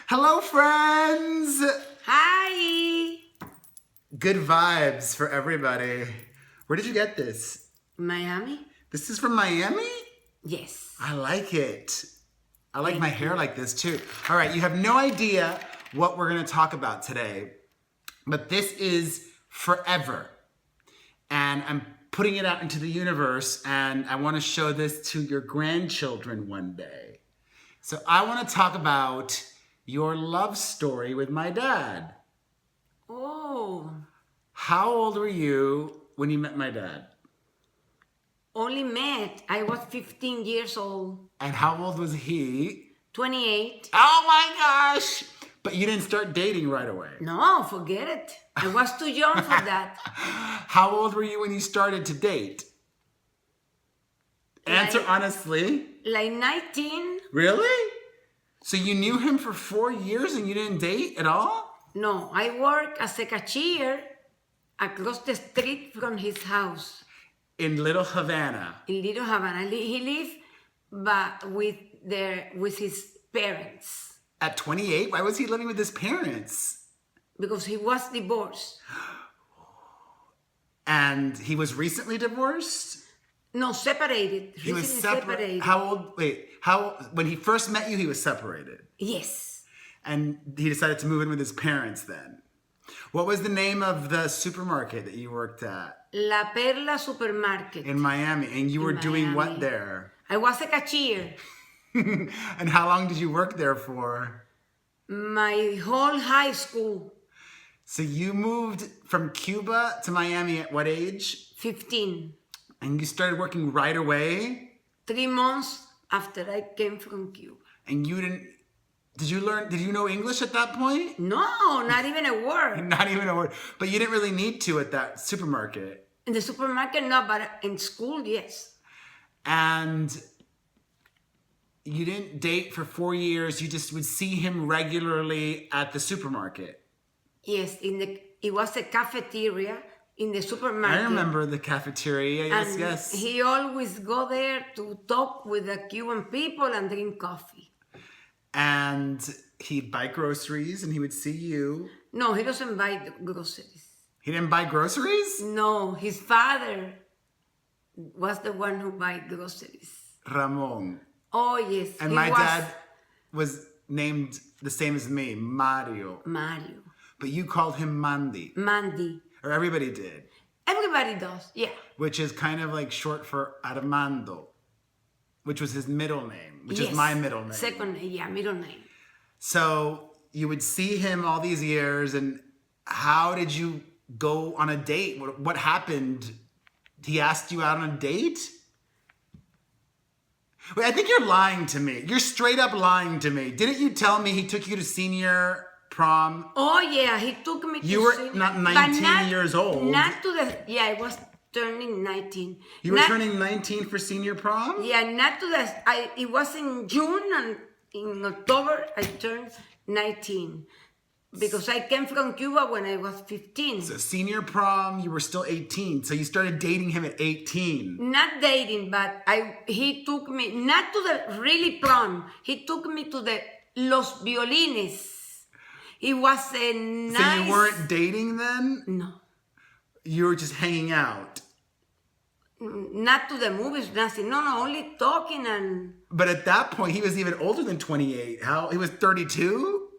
Hello, friends! Hi! Good vibes for everybody. Where did you get this? Miami? This is from Miami? Yes. I like it. I like my hair like this too. All right, you have no idea what we're going to talk about today, but this is forever. And I'm putting it out into the universe, and I want to show this to your grandchildren one day. So I want to talk about your love story with my dad. Oh. How old were you when you met my dad? Only met. I was 15 years old. And how old was he? 28. Oh my gosh! But you didn't start dating right away. No, forget it. I was too young for that. How old were you when you started to date? Answer honestly. Like 19? Really? So you knew him for 4 years and you didn't date at all? No, I work as a cashier across the street from his house. In Little Havana. In Little Havana. He lived with his parents. At 28? Why was he living with his parents? Because he was divorced. And he was recently divorced? No, separated. He was separated. How old? Wait, when he first met you, he was separated? Yes. And he decided to move in with his parents then. What was the name of the supermarket that you worked at? La Perla Supermarket. In Miami. And you were doing what there? I was a cashier. And how long did you work there for? My whole high school. So you moved from Cuba to Miami at what age? 15. And you started working right away? 3 months after I came from Cuba. And you didn't... Did you know English at that point? No, not even a word. Not even a word. But you didn't really need to at that supermarket. In the supermarket, no, but in school, yes. And you didn't date for 4 years. You just would see him regularly at the supermarket. Yes, it was a cafeteria in the supermarket. I remember the cafeteria. Yes, and yes. He always go there to talk with the Cuban people and drink coffee. And he'd buy groceries and he would see you. No, he doesn't buy groceries. He didn't buy groceries? No, his father was the one who buy groceries. Ramon. Oh, yes. And my dad was named the same as me, Mario. Mario. But you called him Mandy. Mandy. Or everybody did. Everybody does, yeah. Which is kind of like short for Armando, which was his middle name, which is my middle name. Second name, yeah, middle name. So you would see him all these years, and how did you go on a date? What happened? He asked you out on a date? Wait, I think you're lying to me. You're straight up lying to me. Didn't you tell me he took you to senior prom? Oh, yeah, he took me to You were not 19 years old. Not to the, yeah, I was turning 19. You were turning 19 for senior prom? Yeah, not to the, it was in June and in October I turned 19. Because I came from Cuba when I was 15. So senior prom, you were still 18. So you started dating him at 18. Not dating, but he took me, not to the really prom. He took me to the Los Violines. It was a nice... So you weren't dating then? No. You were just hanging out? Not to the movies, nothing. No, only talking and... But at that point, he was even older than 28. He was 32?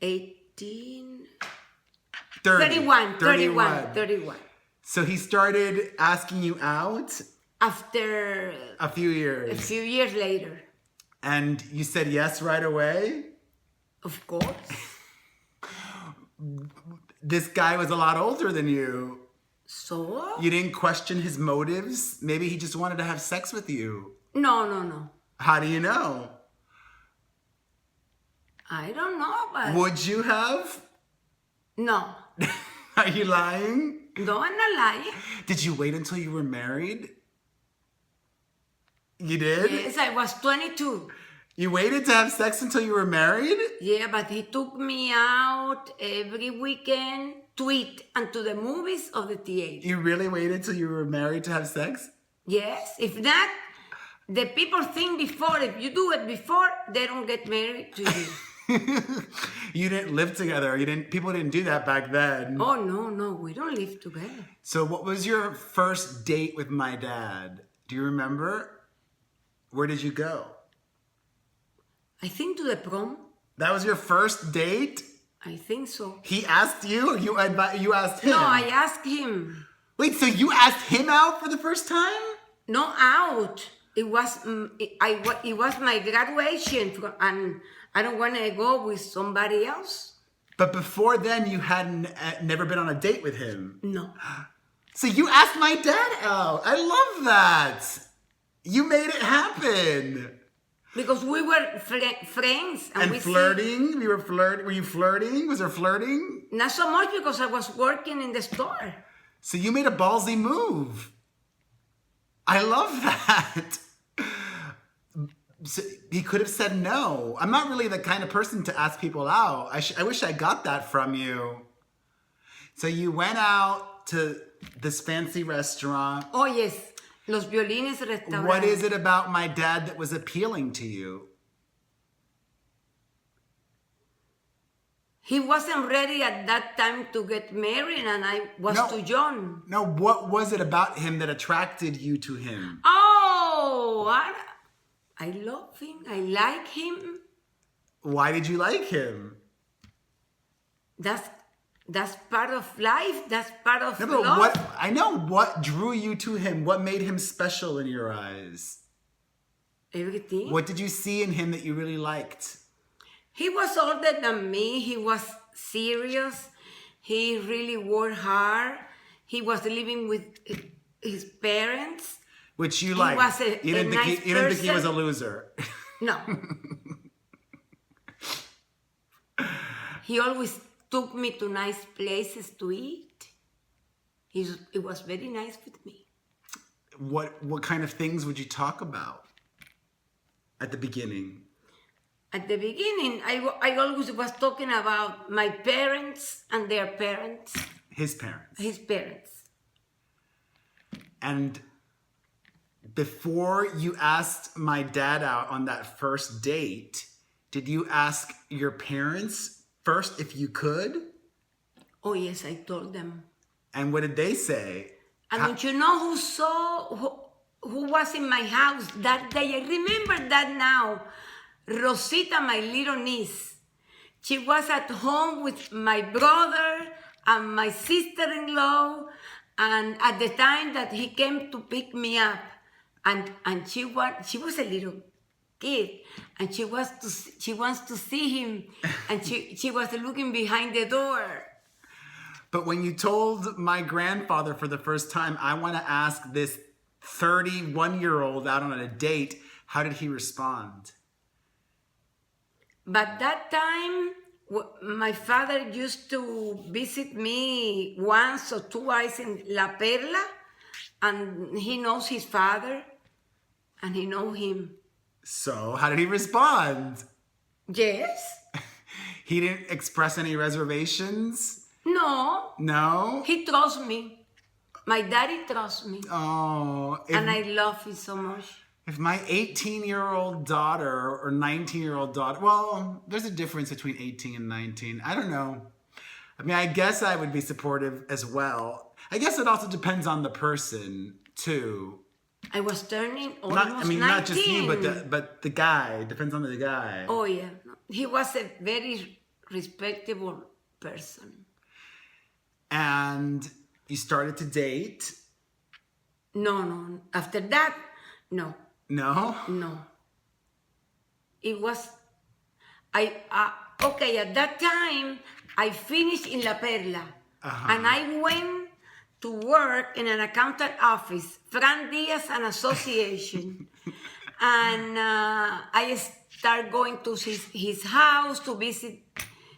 18... 31. 31. So he started asking you out? After... A few years. A few years later. And you said yes right away? Of course. This guy was a lot older than you. So? You didn't question his motives? Maybe he just wanted to have sex with you. No. How do you know? I don't know, but... Would you have? No. Are you lying? No, I'm not lying. Did you wait until you were married? You did? Yes, I was 22. You waited to have sex until you were married? Yeah, but he took me out every weekend to eat and to the movies or the theater. You really waited till you were married to have sex? Yes, if not, the people think before, if you do it before, they don't get married to you. You didn't live together. People didn't do that back then. Oh, no, we don't live together. So what was your first date with my dad? Do you remember? Where did you go? I think to the prom. That was your first date? I think so. He asked you, or you asked him? No, I asked him. Wait, so you asked him out for the first time? No, out. It was it was my graduation, and I don't want to go with somebody else. But before then, you hadn't never been on a date with him. No. So you asked my dad out. I love that. You made it happen. Because we were friends. And flirting? Were you flirting? Was there flirting? Not so much because I was working in the store. So you made a ballsy move. I love that. So he could have said no. I'm not really the kind of person to ask people out. I wish I got that from you. So you went out to this fancy restaurant. Oh, yes. Los Violines Restaurant. What is it about my dad that was appealing to you? He wasn't ready at that time to get married, and I was too young. No, what was it about him that attracted you to him? Oh, I love him. I like him. Why did you like him? That's part of life. That's part of No, but love. I know what drew you to him. What made him special in your eyes? Everything. What did you see in him that you really liked? He was older than me. He was serious. He really worked hard. He was living with his parents. Which you He liked. was You didn't think he was a loser. No. He always took me to nice places to eat. It was very nice with me. What kind of things would you talk about at the beginning? At the beginning, I always was talking about my parents and their parents. His parents. His parents. And before you asked my dad out on that first date, did you ask your parents first if you could? Oh, yes, I told them. And what did they say? And don't you know who was in my house that day? I remember that now. Rosita, my little niece. She was at home with my brother and my sister-in-law, and at the time that he came to pick me up, and she was a little kid, and she wants to see him, and she was looking behind the door. But when you told my grandfather for the first time, I want to ask this 31-year-old out on a date, how did he respond? But that time, my father used to visit me once or twice in La Perla, and he knows his father, and he knows him. So, how did he respond? Yes. He didn't express any reservations? No. No? He trusts me. My daddy trusts me. Oh. And I love him so much. If my 18-year-old daughter or 19-year-old daughter, well, there's a difference between 18 and 19. I don't know. I mean, I guess I would be supportive as well. I guess it also depends on the person, too. I was turning almost 19. Not just you, but the guy. Depends on the guy. Oh, yeah. He was a very respectable person. And you started to date? No. After that, no. No? No. It was, okay, at that time, I finished in La Perla. And I went to work in an accountant office, Fran Diaz and Association. And I started going to his house to visit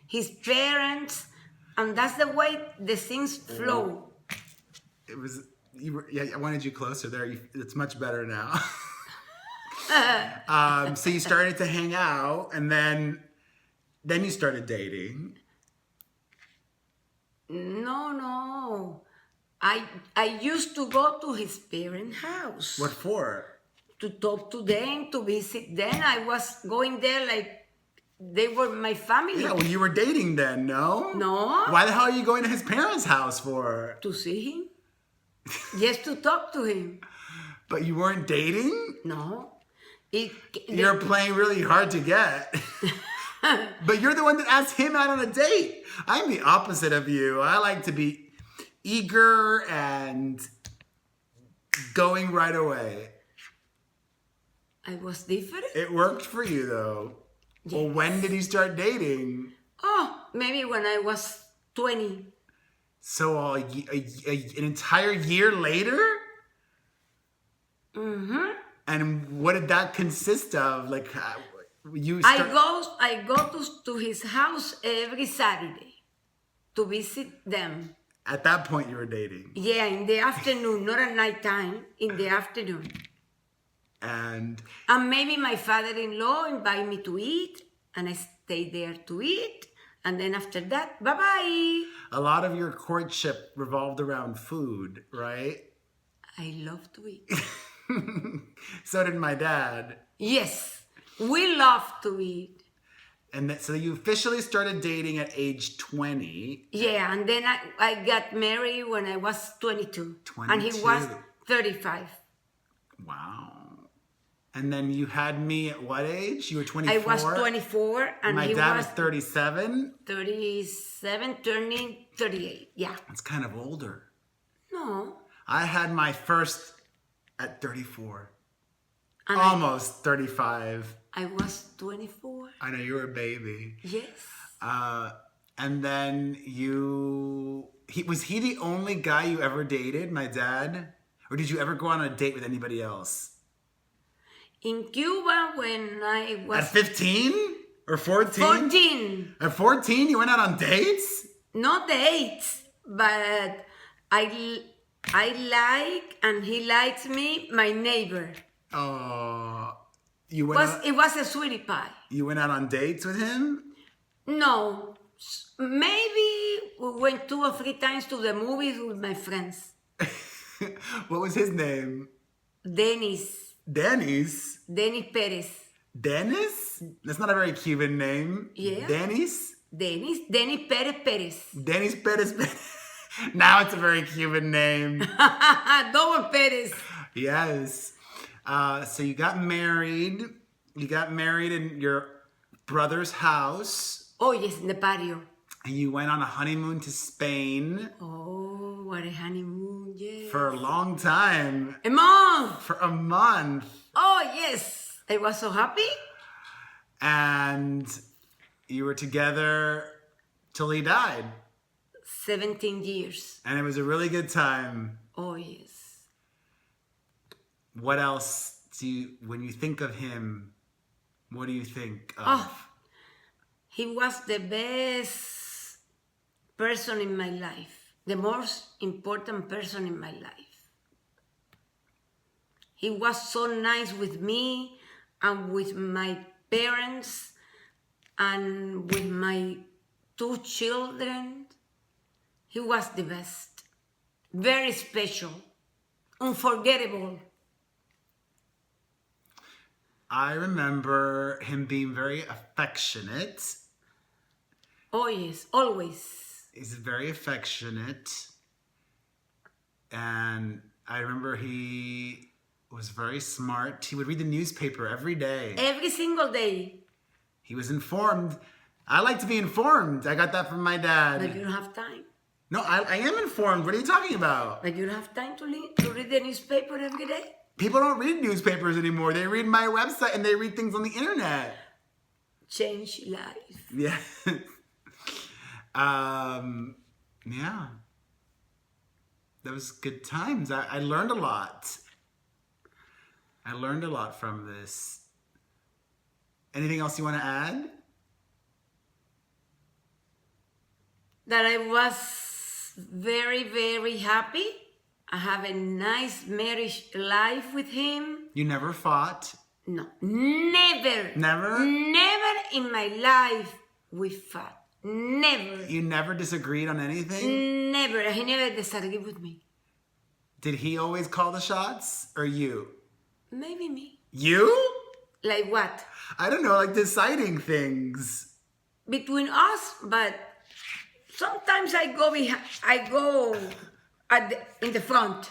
his parents. And that's the way the things flow. It was, I wanted you closer there. It's much better now. So you started to hang out, and then you started dating. No. I used to go to his parents' house. What for? to talk to them, to visit them. I was going there like they were my family. Yeah, well, you were dating then, no? No. Why the hell are you going to his parents' house for? To see him. Just to talk to him. But you weren't dating? No. You're playing really hard to get. But you're the one that asked him out on a date. I'm the opposite of you. I like to be eager and going right away. I was different. It worked for you though. Yes. Well, when did you start dating? Oh, maybe when I was 20. So an entire year later? Mm-hmm. And what did that consist of? Like I go to his house every Saturday to visit them. At that point you were dating. Yeah, in the afternoon, not at night time, in the afternoon. And Maybe my father-in-law invite me to eat, and I stay there to eat, and then after that, bye-bye. a lot of your courtship revolved around food, right? I love to eat. So did my dad. Yes, we love to eat. And so you officially started dating at age 20. Yeah, and then I got married when I was 22. And he 22. was 35. Wow. And then you had me at what age? You were 24? I was 24 and My he dad was was 37? 37, turning 38. Yeah. That's kind of older. No. I had my first at 34. And Almost 35. I was 24. I know you were a baby. Yes. And then was he the only guy you ever dated, my dad? Or did you ever go on a date with anybody else? In Cuba, when I was At 15 or 14? 14, At 14, you went out on dates? not dates, but I like, and he likes me, my neighbor. Oh, you went out, It was a sweetie pie. you went out on dates with him? No, maybe we went 2 or 3 times to the movies with my friends. What was his name? Dennis Dennis? Perez. Dennis? That's not a very Cuban name. Yeah. Dennis Perez. Dennis Perez. Now it's a very Cuban name. Double Perez. Yes. So you got married. You got married in your brother's house. Oh, yes, in the patio. And you went on a honeymoon to Spain Oh, what a honeymoon, yes. for a long time. A month. For a month. Oh, yes. I was so happy. And you were together till he died. 17 years. And it was a really good time. Oh, yes. What else when you think of him, what do you think of? Oh, he was the best person in my life. The most important person in my life. He was so nice with me and with my parents and with my 2 children. He was the best. Very special. Unforgettable. I remember him being very affectionate. Oh, yes, always. He's very affectionate. And I remember he was very smart. He would read the newspaper every day. Every single day. He was informed. I like to be informed. I got that from my dad. But you don't have time. No, I am informed. What are you talking about? But you don't have time to read the newspaper every day. People don't read newspapers anymore. They read my website and they read things on the internet. Change life. Yeah. Yeah. That was good times. I learned a lot. I learned a lot from this. Anything else you want to add? That I was very, very happy. I have a nice marriage life with him. You never fought? No, never. Never? Never in my life we fought. Never. You never disagreed on anything? Never. He never disagreed with me. Did he always call the shots or you? Maybe me. You? Like what? I don't know, like deciding things. Between us, but sometimes I go in the front.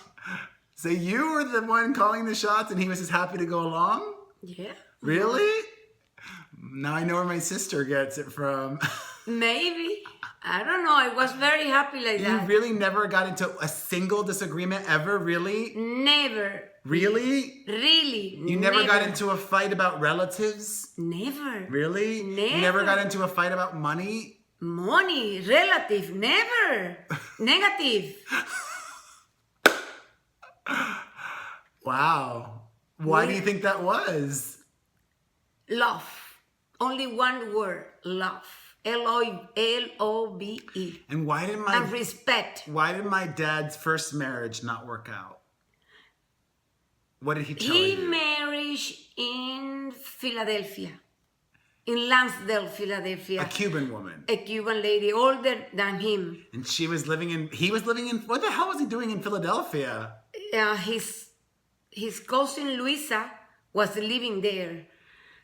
So you were the one calling the shots and he was just happy to go along? Yeah. Really? Now I know where my sister gets it from. Maybe. I don't know. I was very happy like You that. really never got into a single disagreement ever, really? Never. Really? Really. You never got into a fight about relatives? Never. Really? Never. You never got into a fight about money? Money, relative, never. Negative. Wow. Why do you think that was? Love. Only one word. Love. L-O-V-E. And And respect. why did my dad's first marriage not work out? What did he tell He you? married in Philadelphia. In Lansdale, Philadelphia. A Cuban woman. A Cuban lady, older than him. And he was living in, what the hell was he doing in Philadelphia? His cousin Luisa was living there.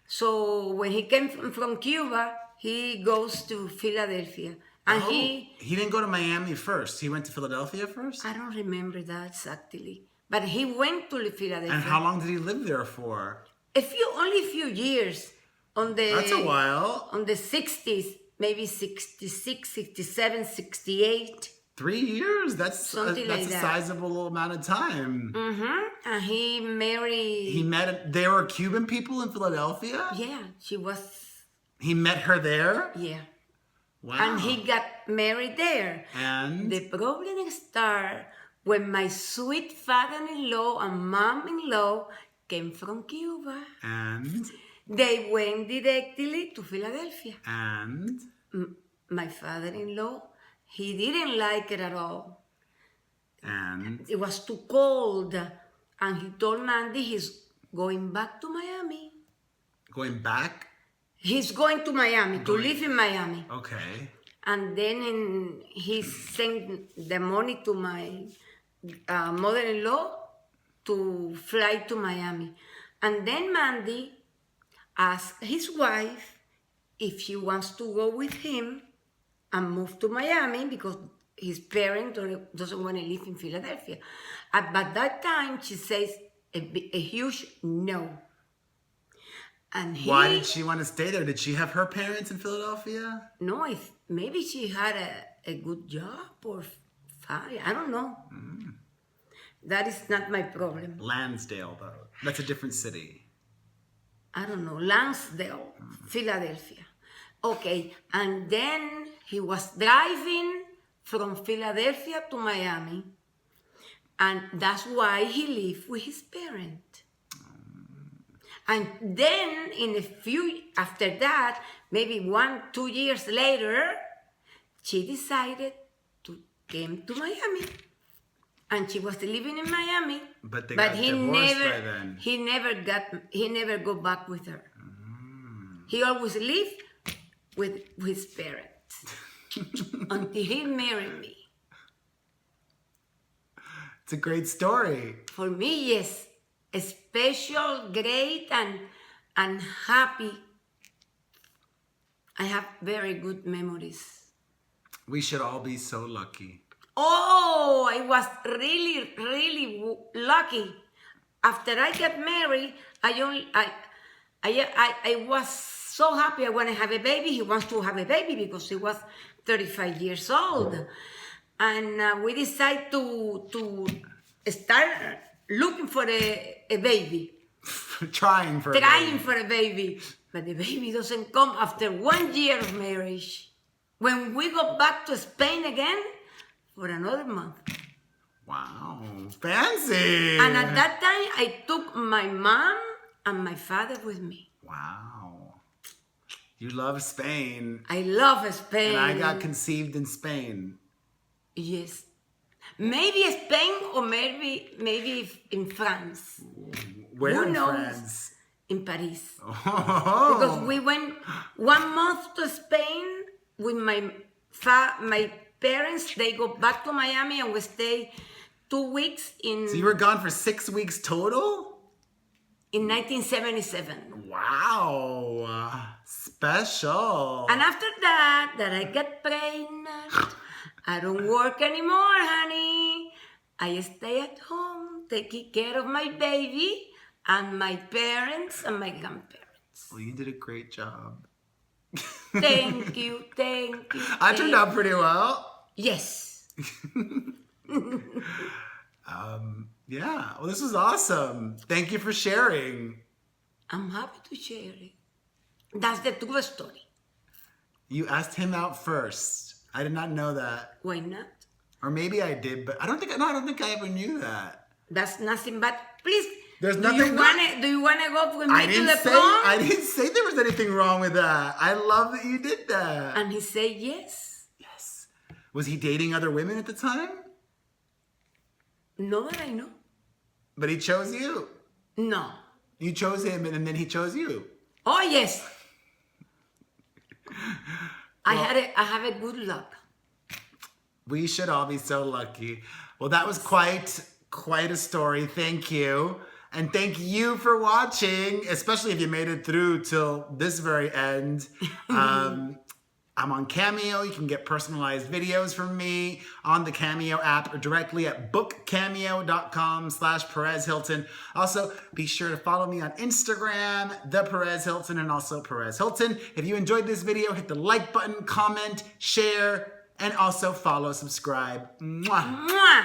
So when he came from Cuba, he goes to Philadelphia. And He didn't go to Miami first. He went to Philadelphia first? I don't remember that exactly. But he went to Philadelphia. And how long did he live there for? Only a few years. That's a while. On the 60s, maybe 66, 67, 68. 3 years? That's Something like a that. sizable amount of time. And he married... There were Cuban people in Philadelphia? Yeah, she was... He met her there? Yeah. Wow. And he got married there. And? The problem started when my sweet father-in-law and mom-in-law came from Cuba. And? They went directly to Philadelphia. And? My father-in-law, he didn't like it at all. And? It was too cold. And he told Mandy he's going back to Miami. Going back? He's going to Miami, to live in Miami. Okay. And then he sent the money to my mother-in-law to fly to Miami. And then Mandy asked his wife if she wants to go with him and move to Miami because his parents doesn't want to live in Philadelphia. But that time, she says a huge no. And Why did she want to stay there? Did she have her parents in Philadelphia? No, maybe she had a good job or fine. I don't know. That is not my problem. Lansdale, though. That's a different city. I don't know. Lansdale, Philadelphia. Okay, and then he was driving from Philadelphia to Miami. And that's why he lived with his parents. And then after that, maybe 1-2 years later, she decided to come to Miami. And she was living in Miami. But they got divorced by then. He never go back with her. He always lived with his parents until he married me. It's a great story. For me, yes. Special, great, and happy. I have very good memories. We should all be so lucky. Oh, I was really, really lucky. After I got married, I was so happy I want to have a baby. He wants to have a baby because he was 35 years old. And we decided to start looking for a baby. Trying for a baby. But the baby doesn't come after 1 year of marriage. When we go back to Spain again, for another month. Wow, fancy. And at that time, I took my mom and my father with me. Wow. You love Spain. I love Spain. And I got conceived in Spain. Yes. Maybe Spain or maybe in France. Where Who in knows? France? In Paris. Oh. Because we went 1 month to Spain with my parents. They go back to Miami and we stay 2 weeks in... So you were gone for 6 weeks total? in 1977. Wow. Special. And after that I got pregnant, I don't work anymore, honey. I stay at home taking care of my baby and my parents and my grandparents. Well, you did a great job. Thank you, thank you. I turned out pretty well. Yes. Yeah, well, this was awesome. Thank you for sharing. I'm happy to share it. That's the true story. You asked him out first. I did not know that. Why not? Or maybe I did, but I don't think I ever knew that. That's nothing but, please. There's nothing. Do you wanna go with me to the prom? I didn't say there was anything wrong with that. I love that you did that. And he said yes. Yes. Was he dating other women at the time? No that I know. But he chose you. No. You chose him, and then he chose you. Oh yes. I have a good luck. We should all be so lucky. Well, that was quite a story. Thank you. And thank you for watching, especially if you made it through till this very end. I'm on Cameo. You can get personalized videos from me on the Cameo app or directly at bookcameo.com/Perez Hilton. Also, be sure to follow me on Instagram, the Perez Hilton, and also Perez Hilton. If you enjoyed this video, hit the like button, comment, share, and also follow, subscribe. Mwah. Mwah.